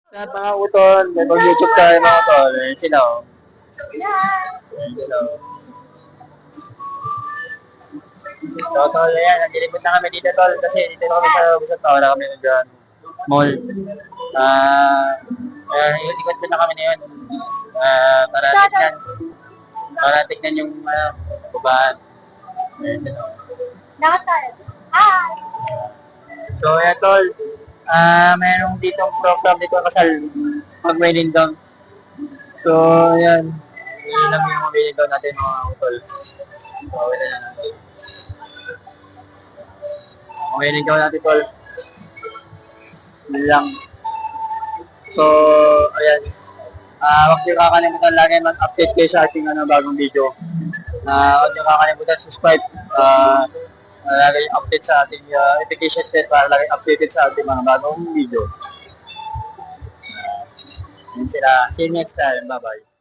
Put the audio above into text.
Sa mga utol, may mag-YouTube tayo mga utol. Ayan sila oh. Ayan sila oh. So tol, ayan, naglilipot na kami dito tol kasi dito na kami sa Busat pa. Wala kami mall. Ayan, ikot na kami ngayon. Para tignan yung babahan. Ayan sila oh. Hi! So ayan tol, mayroong ditong program dito kasal pag may lindang. So ayan, yun lang yung mga lindang natin mga utol. So wala na natin. Mga lindang natin tol. Yun lang. So ayan, huwag niyo kakalimutan lagi mag-update kayo sa ating bagong video. Huwag niyo kakalimutan subscribe. Lagi update sa ating notification set para lagi updated sa ating mga bagong video. Yun sila. See you next time. Bye-bye.